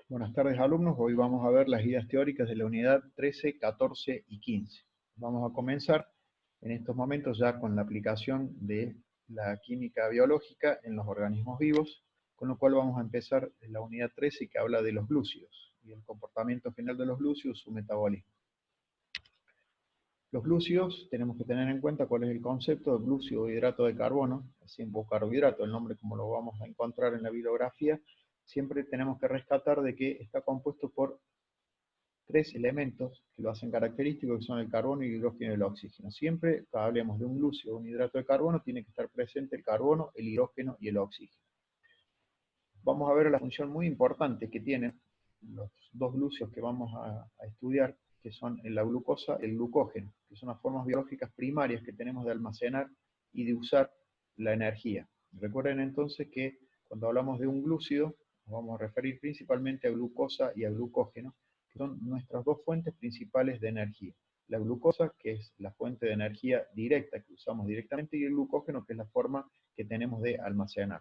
Buenas tardes, alumnos. Hoy vamos a ver las guías teóricas de la unidad 13, 14 y 15. Vamos a comenzar en estos momentos ya con la aplicación de la química biológica en los organismos vivos, con lo cual vamos a empezar en la unidad 13 que habla de los glúcidos y el comportamiento general de los glúcidos, su metabolismo. Los glúcidos, tenemos que tener en cuenta cuál es el concepto de glúcido o hidrato de carbono, siempre carbohidrato, el nombre como lo vamos a encontrar en la bibliografía. Siempre tenemos que rescatar de que está compuesto por tres elementos que lo hacen característico, que son el carbono, el hidrógeno y el oxígeno. Siempre que hablemos de un glúcido o un hidrato de carbono, tiene que estar presente el carbono, el hidrógeno y el oxígeno. Vamos a ver la función muy importante que tienen los dos glúcidos que vamos a estudiar, que son la glucosa y el glucógeno, que son las formas biológicas primarias que tenemos de almacenar y de usar la energía. Recuerden entonces que cuando hablamos de un glúcido, nos vamos a referir principalmente a glucosa y a glucógeno, que son nuestras dos fuentes principales de energía. La glucosa, que es la fuente de energía directa que usamos directamente, y el glucógeno, que es la forma que tenemos de almacenar.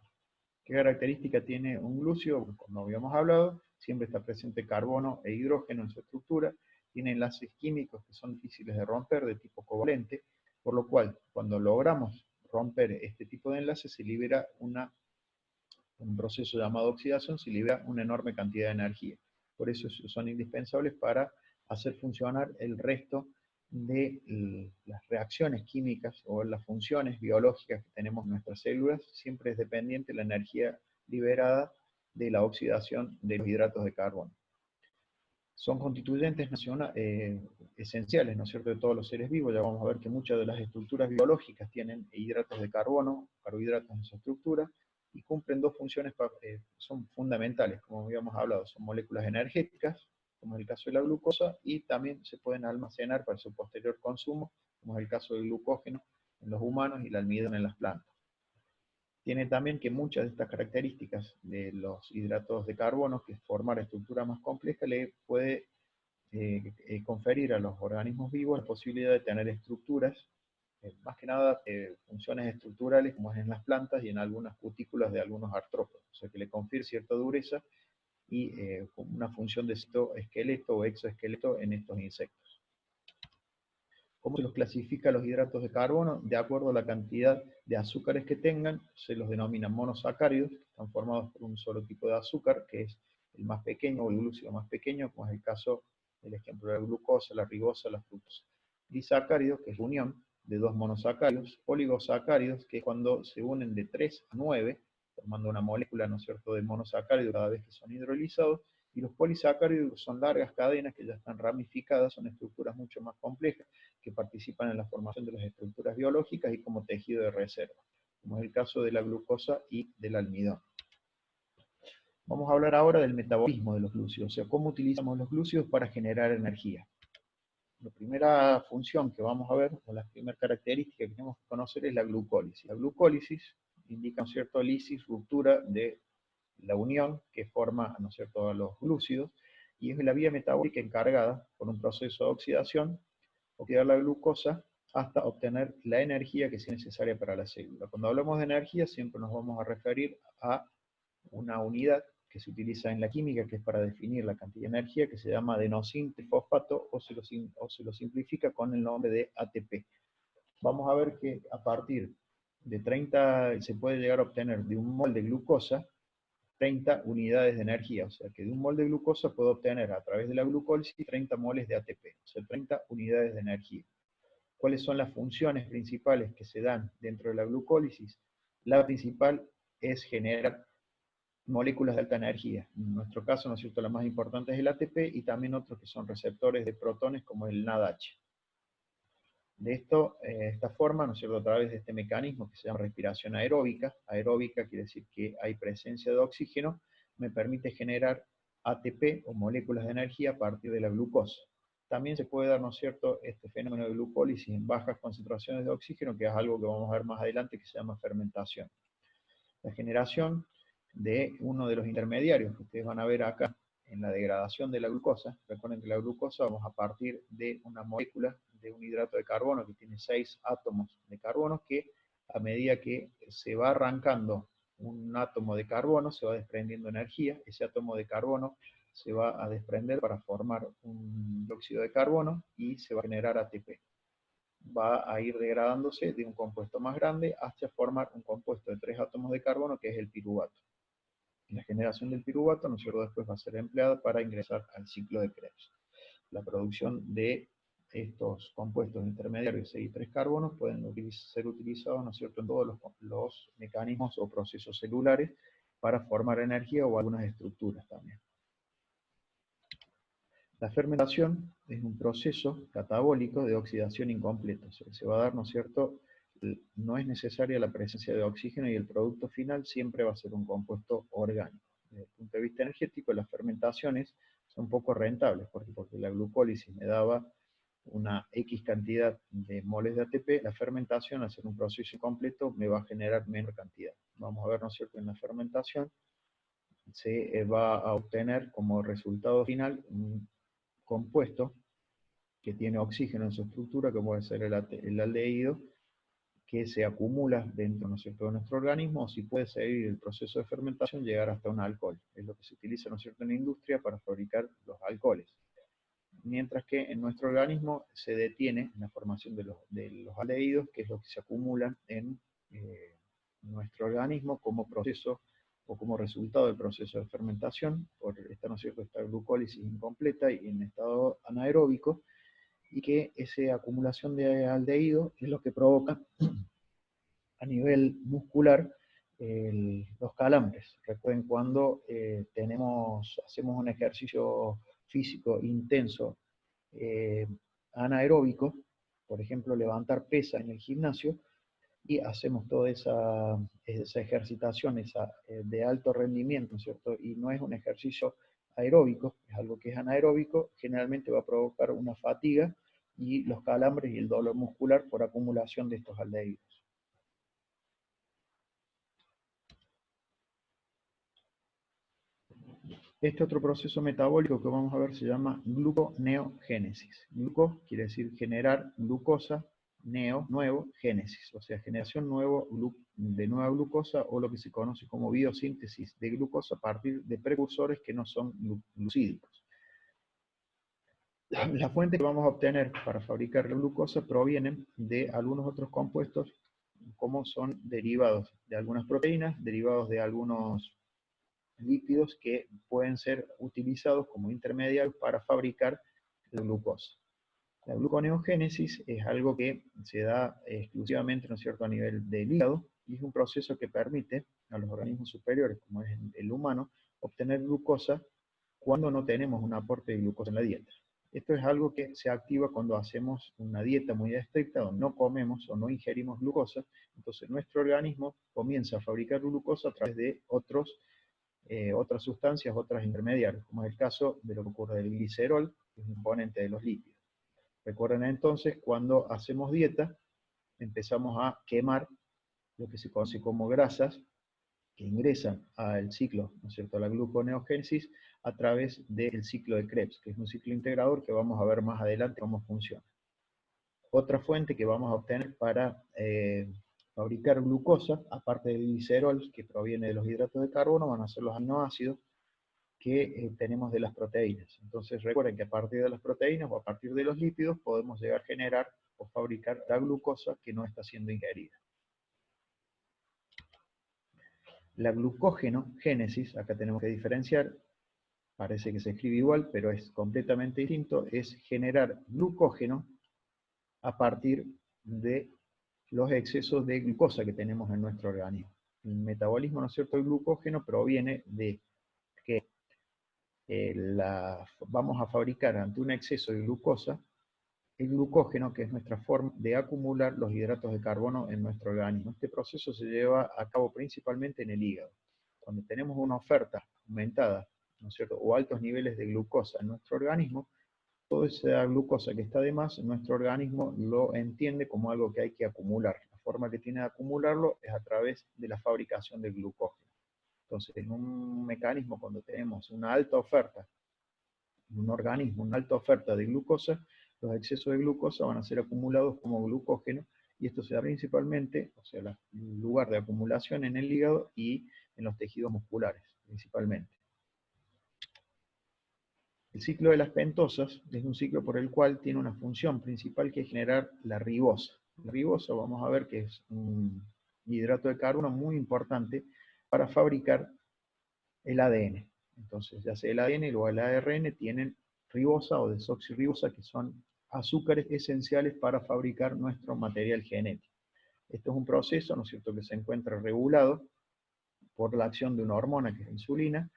¿Qué característica tiene un glúcido? Como habíamos hablado, siempre está presente carbono e hidrógeno en su estructura, tiene enlaces químicos que son difíciles de romper, de tipo covalente, por lo cual, cuando logramos romper este tipo de enlaces, se libera un proceso llamado oxidación, se libera una enorme cantidad de energía. Por eso son indispensables para hacer funcionar el resto de las reacciones químicas o las funciones biológicas que tenemos en nuestras células. Siempre es dependiente la energía liberada de la oxidación de los hidratos de carbono. Son constituyentes esenciales, ¿no es cierto?, de todos los seres vivos. Ya vamos a ver que muchas de las estructuras biológicas tienen hidratos de carbono, carbohidratos en su estructura, y cumplen dos funciones que son fundamentales, como habíamos hablado. Son moléculas energéticas, como es el caso de la glucosa, y también se pueden almacenar para su posterior consumo, como es el caso del glucógeno en los humanos y el almidón en las plantas. Tiene también que muchas de estas características de los hidratos de carbono, que es formar estructuras más complejas, le puede conferir a los organismos vivos la posibilidad de tener estructuras, más que nada funciones estructurales, como es en las plantas y en algunas cutículas de algunos artrópodos, o sea que le confiere cierta dureza y una función de citoesqueleto o exoesqueleto en estos insectos. ¿Cómo se los clasifica los hidratos de carbono? De acuerdo a la cantidad de azúcares que tengan, se los denomina monosacáridos, que están formados por un solo tipo de azúcar, que es el más pequeño o el glúcido más pequeño, como es el caso del ejemplo de la glucosa, la ribosa, la fructosa. Disacáridos, que es la unión de dos monosacáridos. Oligosacáridos, que es cuando se unen de 3 a 9, formando una molécula, ¿no es cierto?, de monosacárido cada vez que son hidrolizados. Y los polisacáridos son largas cadenas que ya están ramificadas, son estructuras mucho más complejas, que participan en la formación de las estructuras biológicas y como tejido de reserva, como es el caso de la glucosa y del almidón. Vamos a hablar ahora del metabolismo de los glúcidos, o sea, cómo utilizamos los glúcidos para generar energía. La primera función que vamos a ver, o la primera característica que tenemos que conocer, es la glucólisis. La glucólisis indica, ¿no es cierto?, lisis, ruptura de la unión que forma, ¿no es cierto?, a los glúcidos, y es la vía metabólica encargada por un proceso de oxidación, oxidar la glucosa hasta obtener la energía que sea necesaria para la célula. Cuando hablamos de energía siempre nos vamos a referir a una unidad que se utiliza en la química, que es para definir la cantidad de energía, que se llama adenosín-trifosfato, o se lo simplifica con el nombre de ATP. Vamos a ver que a partir de 30 se puede llegar a obtener de un mol de glucosa 30 unidades de energía, o sea que de un mol de glucosa puedo obtener a través de la glucólisis 30 moles de ATP, o sea 30 unidades de energía. ¿Cuáles son las funciones principales que se dan dentro de la glucólisis? La principal es generar moléculas de alta energía. En nuestro caso, ¿no es cierto?, la más importante es el ATP y también otros que son receptores de protones como el NADH. De esta forma, ¿no es cierto?, a través de este mecanismo que se llama respiración aeróbica, aeróbica quiere decir que hay presencia de oxígeno, me permite generar ATP o moléculas de energía a partir de la glucosa. También se puede dar, ¿no es cierto?, este fenómeno de glucólisis en bajas concentraciones de oxígeno, que es algo que vamos a ver más adelante, que se llama fermentación. La generación de uno de los intermediarios que ustedes van a ver acá en la degradación de la glucosa. Recuerden que la glucosa vamos a partir de una molécula de un hidrato de carbono que tiene 6 átomos de carbono, que a medida que se va arrancando un átomo de carbono se va desprendiendo energía. Ese átomo de carbono se va a desprender para formar un dióxido de carbono y se va a generar ATP. Va a ir degradándose de un compuesto más grande hasta formar un compuesto de 3 átomos de carbono que es el piruvato. La generación del piruvato, ¿no es cierto?, después va a ser empleada para ingresar al ciclo de Krebs. La producción de estos compuestos intermediarios 6 y 3 carbonos pueden ser utilizados, ¿no es cierto?, en todos los mecanismos o procesos celulares para formar energía o algunas estructuras también. La fermentación es un proceso catabólico de oxidación incompleta. O sea, se va a dar, ¿no es cierto?, no es necesaria la presencia de oxígeno y el producto final siempre va a ser un compuesto orgánico. Desde el punto de vista energético, las fermentaciones son poco rentables, porque la glucólisis me daba una X cantidad de moles de ATP, la fermentación, al ser un proceso incompleto, me va a generar menor cantidad. Vamos a ver, ¿no es cierto?, en la fermentación se va a obtener como resultado final un compuesto que tiene oxígeno en su estructura, que puede ser el aldehído, que se acumula dentro, ¿no es cierto?, de nuestro organismo, o si puede seguir el proceso de fermentación, llegar hasta un alcohol. Es lo que se utiliza, ¿no es cierto?, en la industria para fabricar los alcoholes. Mientras que en nuestro organismo se detiene la formación de los aldehídos, que es lo que se acumulan en nuestro organismo como proceso o como resultado del proceso de fermentación, por esta, ¿no es cierto?, esta glucólisis incompleta y en estado anaeróbico, y que esa acumulación de aldehído es lo que provoca a nivel muscular los calambres. Recuerden cuando hacemos un ejercicio físico intenso anaeróbico, por ejemplo levantar pesa en el gimnasio, y hacemos toda esa ejercitación de alto rendimiento, ¿no es cierto? Y no es un ejercicio aeróbico, es algo que es anaeróbico, generalmente va a provocar una fatiga y los calambres y el dolor muscular por acumulación de estos aldehídos. Este otro proceso metabólico que vamos a ver se llama gluconeogénesis. Gluco quiere decir generar glucosa, neo, nuevo, génesis, o sea, generación de nueva glucosa, o lo que se conoce como biosíntesis de glucosa a partir de precursores que no son glucídicos. La fuente que vamos a obtener para fabricar la glucosa provienen de algunos otros compuestos, como son derivados de algunas proteínas, derivados de algunos lípidos que pueden ser utilizados como intermediarios para fabricar la glucosa. La gluconeogénesis es algo que se da exclusivamente, ¿no es cierto?, a nivel del hígado, y es un proceso que permite a los organismos superiores, como es el humano, obtener glucosa cuando no tenemos un aporte de glucosa en la dieta. Esto es algo que se activa cuando hacemos una dieta muy estricta, donde no comemos o no ingerimos glucosa. Entonces nuestro organismo comienza a fabricar glucosa a través de otras sustancias, otras intermediarias, como es el caso de lo que ocurre del glicerol, que es un componente de los lípidos. Recuerden entonces, cuando hacemos dieta, empezamos a quemar lo que se conoce como grasas, que ingresan al ciclo, ¿no es cierto?, la gluconeogénesis, a través del ciclo de Krebs, que es un ciclo integrador que vamos a ver más adelante cómo funciona. Otra fuente que vamos a obtener para fabricar glucosa, aparte del glicerol que proviene de los hidratos de carbono, van a ser los aminoácidos que tenemos de las proteínas. Entonces recuerden que a partir de las proteínas o a partir de los lípidos podemos llegar a generar o fabricar la glucosa que no está siendo ingerida. La glucógenogénesis, acá tenemos que diferenciar, parece que se escribe igual, pero es completamente distinto, es generar glucógeno a partir de los excesos de glucosa que tenemos en nuestro organismo. El metabolismo, ¿no es cierto?, del glucógeno proviene de que vamos a fabricar ante un exceso de glucosa el glucógeno, que es nuestra forma de acumular los hidratos de carbono en nuestro organismo. Este proceso se lleva a cabo principalmente en el hígado. Cuando tenemos una oferta aumentada, ¿no es cierto?, o altos niveles de glucosa en nuestro organismo, toda esa glucosa que está de más, nuestro organismo lo entiende como algo que hay que acumular. La forma que tiene de acumularlo es a través de la fabricación del glucógeno. Entonces, en un mecanismo, cuando tenemos una alta oferta, en un organismo, una alta oferta de glucosa, los excesos de glucosa van a ser acumulados como glucógeno, y esto se da principalmente, o sea, el lugar de acumulación en el hígado y en los tejidos musculares, principalmente. El ciclo de las pentosas es un ciclo por el cual tiene una función principal que es generar la ribosa. La ribosa vamos a ver que es un hidrato de carbono muy importante para fabricar el ADN. Entonces, ya sea el ADN o el ARN tienen ribosa o desoxirribosa, que son azúcares esenciales para fabricar nuestro material genético. Esto es un proceso, ¿no es cierto?, que se encuentra regulado por la acción de una hormona, que es la insulina,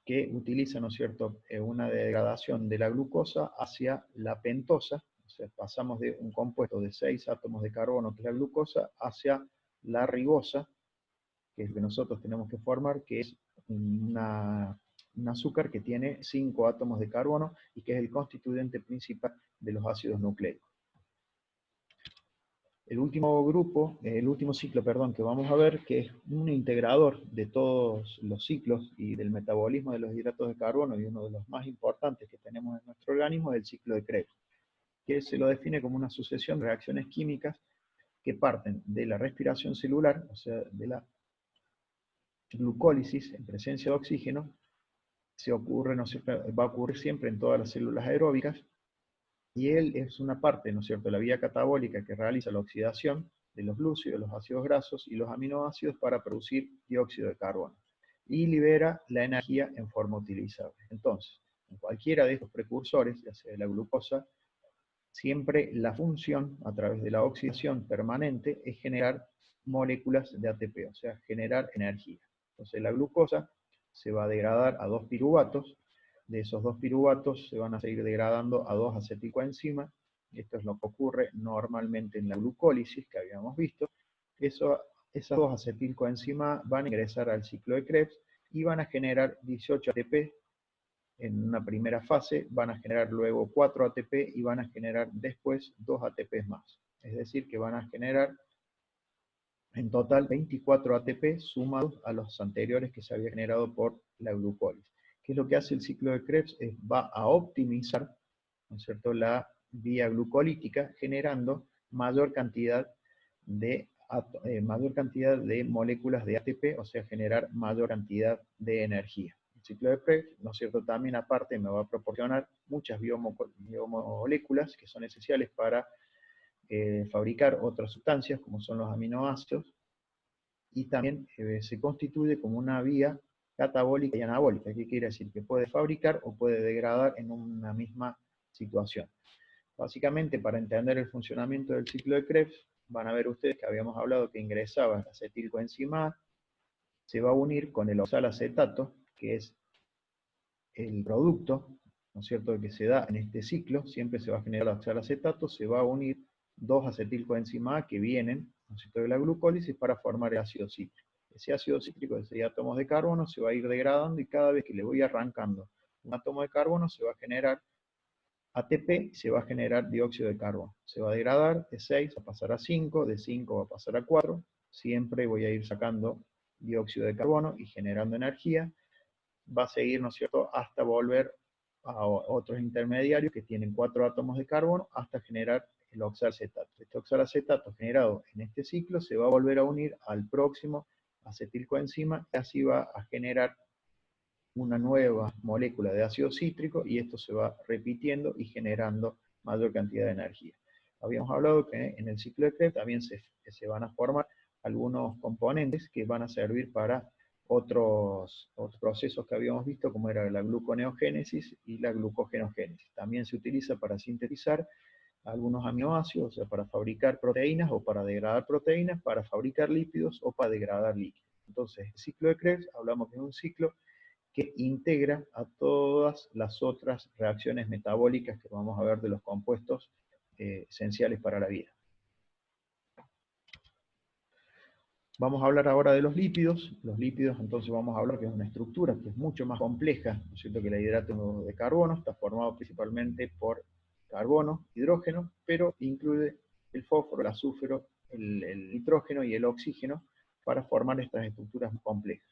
que utiliza, ¿no es cierto?, una degradación de la glucosa hacia la pentosa. O sea, pasamos de un compuesto de 6 átomos de carbono, que es la glucosa, hacia la ribosa, que es lo que nosotros tenemos que formar, que es un azúcar que tiene 5 átomos de carbono y que es el constituyente principal de los ácidos nucleicos. El último ciclo, perdón, que vamos a ver, que es un integrador de todos los ciclos y del metabolismo de los hidratos de carbono, y uno de los más importantes que tenemos en nuestro organismo, es el ciclo de Krebs, que se lo define como una sucesión de reacciones químicas que parten de la respiración celular, o sea, de la glucólisis en presencia de oxígeno, va a ocurrir siempre en todas las células aeróbicas, y él es una parte, ¿no es cierto?, de la vía catabólica que realiza la oxidación de los glúcidos, los ácidos grasos y los aminoácidos para producir dióxido de carbono, y libera la energía en forma utilizable. Entonces, en cualquiera de estos precursores, ya sea la glucosa, siempre la función, a través de la oxidación permanente, es generar moléculas de ATP, o sea, generar energía. Entonces la glucosa se va a degradar a 2 piruvatos, de esos 2 piruvatos se van a seguir degradando a 2 acetilcoenzimas, esto es lo que ocurre normalmente en la glucólisis que habíamos visto. Esas 2 acetilcoenzimas van a ingresar al ciclo de Krebs y van a generar 18 ATP. En una primera fase van a generar luego 4 ATP y van a generar después 2 ATP más. Es decir, que van a generar en total 24 ATP sumados a los anteriores que se había generado por la glucólisis. ¿Qué es lo que hace el ciclo de Krebs? Va a optimizar, ¿no es cierto?, la vía glucolítica, generando mayor cantidad de moléculas de ATP, o sea, generar mayor cantidad de energía. El ciclo de Krebs, ¿no es cierto?, también aparte me va a proporcionar muchas biomoléculas que son esenciales para fabricar otras sustancias, como son los aminoácidos, y también se constituye como una vía catabólica y anabólica. ¿Qué quiere decir? Que puede fabricar o puede degradar en una misma situación. Básicamente, para entender el funcionamiento del ciclo de Krebs, van a ver ustedes que habíamos hablado que ingresaba la acetilcoenzima A, se va a unir con el oxalacetato, que es el producto, ¿no es cierto?, que se da en este ciclo. Siempre se va a generar oxalacetato, se va a unir 2 acetilcoenzima A que vienen, ¿no es cierto?, de la glucólisis para formar el ácido cítrico. Ese ácido cítrico de 6 átomos de carbono se va a ir degradando, y cada vez que le voy arrancando un átomo de carbono se va a generar ATP, se va a generar dióxido de carbono. Se va a degradar, de 6 va a pasar a 5, de 5 va a pasar a 4, siempre voy a ir sacando dióxido de carbono y generando energía. Va a seguir, ¿no es cierto?, hasta volver a otros intermediarios que tienen 4 átomos de carbono hasta generar el oxalacetato. Este oxalacetato generado en este ciclo se va a volver a unir al próximo acetilcoenzima, y así va a generar una nueva molécula de ácido cítrico, y esto se va repitiendo y generando mayor cantidad de energía. Habíamos hablado que en el ciclo de Krebs también se van a formar algunos componentes que van a servir para otros procesos que habíamos visto, como era la gluconeogénesis y la glucogenogénesis. También se utiliza para sintetizar algunos aminoácidos, o sea, para fabricar proteínas o para degradar proteínas, para fabricar lípidos o para degradar líquidos. Entonces, el ciclo de Krebs, hablamos que es un ciclo que integra a todas las otras reacciones metabólicas que vamos a ver de los compuestos esenciales para la vida. Vamos a hablar ahora de los lípidos. Los lípidos, entonces, vamos a hablar que es una estructura que es mucho más compleja, ¿no es cierto?, que el hidrato de carbono. Está formado principalmente por carbono, hidrógeno, pero incluye el fósforo, el azúfero, el nitrógeno y el oxígeno para formar estas estructuras más complejas.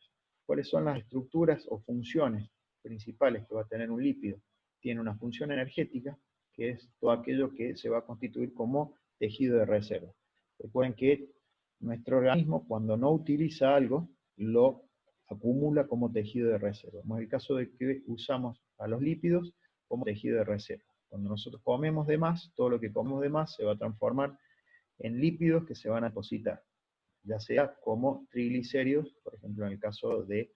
¿Cuáles son las estructuras o funciones principales que va a tener un lípido? Tiene una función energética, que es todo aquello que se va a constituir como tejido de reserva. Recuerden que nuestro organismo, cuando no utiliza algo, lo acumula como tejido de reserva. Como es el caso de que usamos a los lípidos como tejido de reserva. Cuando nosotros comemos de más, todo lo que comemos de más se va a transformar en lípidos que se van a depositar, ya sea como triglicéridos, por ejemplo en el caso de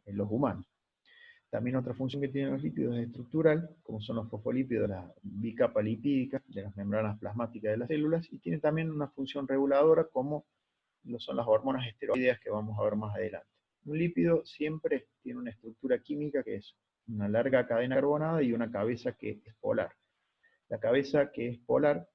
los humanos. También otra función que tienen los lípidos es estructural, como son los fosfolípidos, la bicapa lipídica de las membranas plasmáticas de las células, y tiene también una función reguladora como lo son las hormonas esteroideas que vamos a ver más adelante. Un lípido siempre tiene una estructura química que es una larga cadena carbonada y una cabeza que es polar. La cabeza que es polar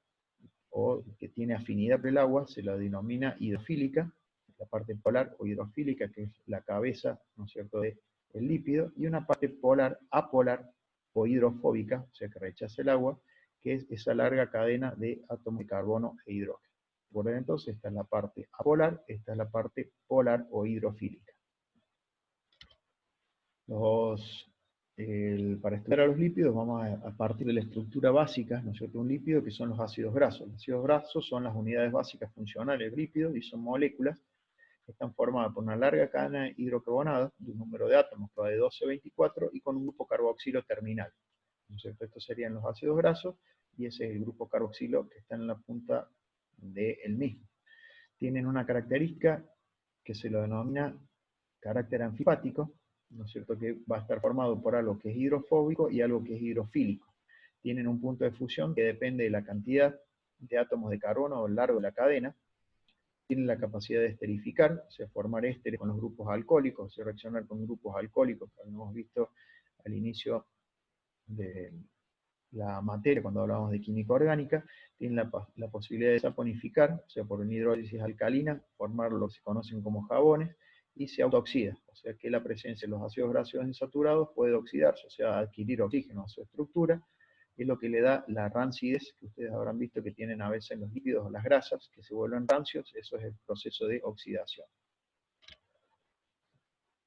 o que tiene afinidad por el agua se la denomina hidrofílica, la parte polar o hidrofílica, que es la cabeza, ¿no es cierto?, del lípido, y una parte polar, apolar o hidrofóbica, o sea que rechaza el agua, que es esa larga cadena de átomos de carbono e hidrógeno. Por entonces, esta es la parte apolar, esta es la parte polar o hidrofílica. Para estudiar a los lípidos vamos a partir de la estructura básica, ¿no es cierto?, un lípido, que son los ácidos grasos. Los ácidos grasos son las unidades básicas funcionales del lípido y son moléculas que están formadas por una larga cadena hidrocarbonada de un número de átomos que va de 12 a 24 y con un grupo carboxilo terminal, ¿no es cierto? Estos serían los ácidos grasos y ese es el grupo carboxilo que está en la punta del mismo. Tienen una característica que se lo denomina carácter anfipático, ¿no es cierto?, que va a estar formado por algo que es hidrofóbico y algo que es hidrofílico. Tienen un punto de fusión que depende de la cantidad de átomos de carbono a lo largo de la cadena. Tienen la capacidad de esterificar, o sea, formar ésteres con los grupos alcohólicos, o sea, reaccionar con grupos alcohólicos, que habíamos visto al inicio de la materia, cuando hablábamos de química orgánica. Tienen la posibilidad de saponificar, o sea, por una hidrólisis alcalina, formar lo que se conocen como jabones, y se autooxida, o sea que la presencia de los ácidos grasos insaturados puede oxidarse, o sea, adquirir oxígeno a su estructura, es lo que le da la rancidez, que ustedes habrán visto que tienen a veces en los lípidos o las grasas, que se vuelven rancios. Eso es el proceso de oxidación.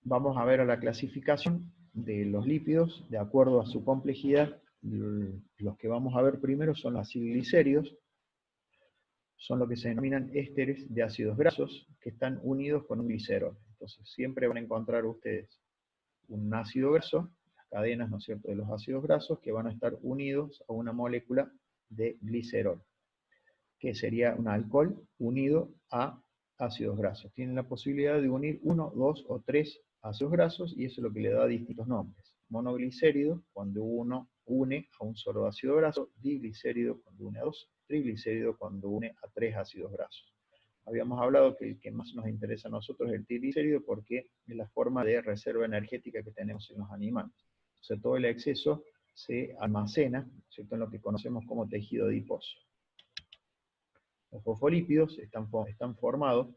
Vamos a ver a la clasificación de los lípidos, de acuerdo a su complejidad. Los que vamos a ver primero son los acilglicéridos, son lo que se denominan ésteres de ácidos grasos, que están unidos con un glicerol. Entonces siempre van a encontrar ustedes un ácido graso, las cadenas, ¿no es cierto?, de los ácidos grasos, que van a estar unidos a una molécula de glicerol, que sería un alcohol unido a ácidos grasos. Tienen la posibilidad de unir 1, 2 o 3 ácidos grasos, y eso es lo que le da distintos nombres. Monoglicérido, cuando uno une a un solo ácido graso; diglicérido, cuando une a 2; triglicérido, cuando une a 3 ácidos grasos. Habíamos hablado que el que más nos interesa a nosotros es el triglicérido, porque es la forma de reserva energética que tenemos en los animales. O sea, todo el exceso se almacena, ¿cierto?, en lo que conocemos como tejido adiposo. Los fosfolípidos están formados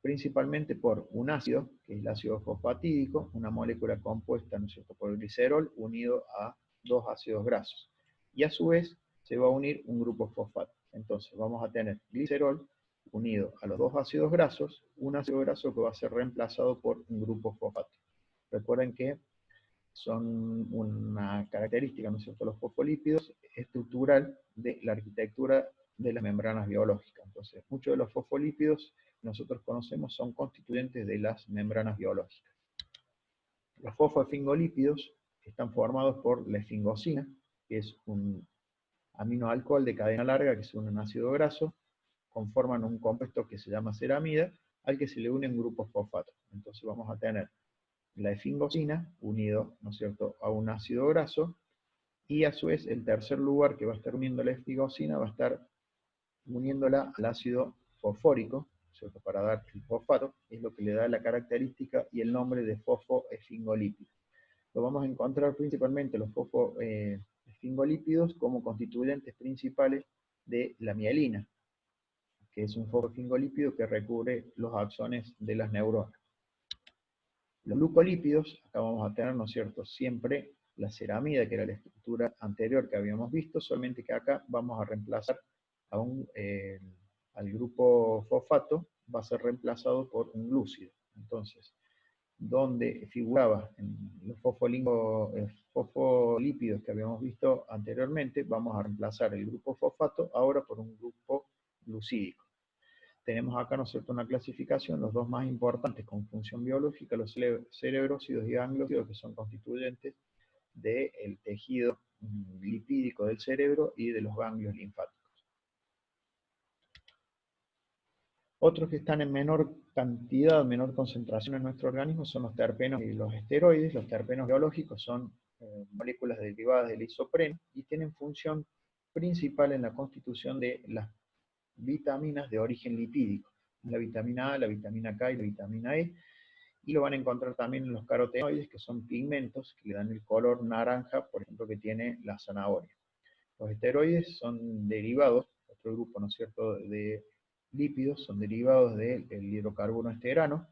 principalmente por un ácido, que es el ácido fosfatídico, una molécula compuesta, ¿no es cierto?, por el glicerol unido a 2 ácidos grasos. Y a su vez se va a unir un grupo fosfato. Entonces vamos a tener glicerol unido a los 2 ácidos grasos, un ácido graso que va a ser reemplazado por un grupo fosfato. Recuerden que son una característica, ¿no es cierto?, los fosfolípidos estructural de la arquitectura de las membranas biológicas. Entonces, muchos de los fosfolípidos que nosotros conocemos son constituyentes de las membranas biológicas. Los fosfoesfingolípidos están formados por la esfingosina, que es un aminoalcohol de cadena larga que se une a un ácido graso, conforman un compuesto que se llama ceramida, al que se le une un grupo fosfato. Entonces vamos a tener la esfingosina unido, ¿no es cierto?, a un ácido graso, y a su vez el tercer lugar que va a estar uniendo la esfingosina va a estar uniéndola al ácido fosfórico, ¿cierto?, para dar el fosfato, es lo que le da la característica y el nombre de fosfoesfingolípido. Lo vamos a encontrar principalmente los fosfoesfingolípidos como constituyentes principales de la mielina, que es un fosfoesfingolípido que recubre los axones de las neuronas. Los glucolípidos, acá vamos a tener, ¿no es cierto?, siempre la ceramida, que era la estructura anterior que habíamos visto, solamente que acá vamos a reemplazar al grupo fosfato, va a ser reemplazado por un glúcido. Entonces, donde figuraba en los fosfolípidos que habíamos visto anteriormente, vamos a reemplazar el grupo fosfato ahora por un grupo glucídico. tenemos acá, ¿no es cierto?, una clasificación, los dos más importantes con función biológica, los cerebrócidos y gangliósidos, que son constituyentes del tejido lipídico del cerebro y de los ganglios linfáticos. Otros que están en menor cantidad, menor concentración en nuestro organismo son los terpenos y los esteroides. Los terpenos biológicos son moléculas derivadas del isopreno y tienen función principal en la constitución de las vitaminas de origen lipídico, la vitamina A, la vitamina K y la vitamina E, y lo van a encontrar también en los carotenoides, que son pigmentos que le dan el color naranja, por ejemplo, que tiene la zanahoria. Los esteroides son derivados, otro grupo, ¿no es cierto?, de lípidos, son derivados del hidrocarburo esterano,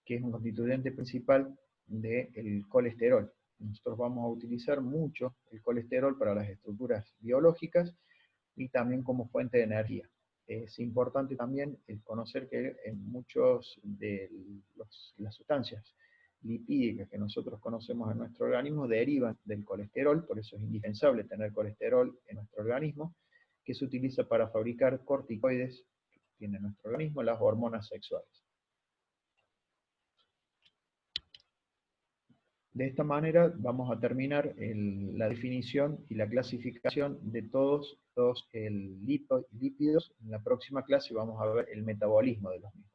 que es un constituyente principal del colesterol. Nosotros vamos a utilizar mucho el colesterol para las estructuras biológicas y también como fuente de energía. Es importante también conocer que en muchos de las sustancias lipídicas que nosotros conocemos en nuestro organismo derivan del colesterol, por eso es indispensable tener colesterol en nuestro organismo, que se utiliza para fabricar corticoides que tiene nuestro organismo, las hormonas sexuales. De esta manera vamos a terminar la definición y la clasificación de todos los lípidos. En la próxima clase vamos a ver el metabolismo de los mismos.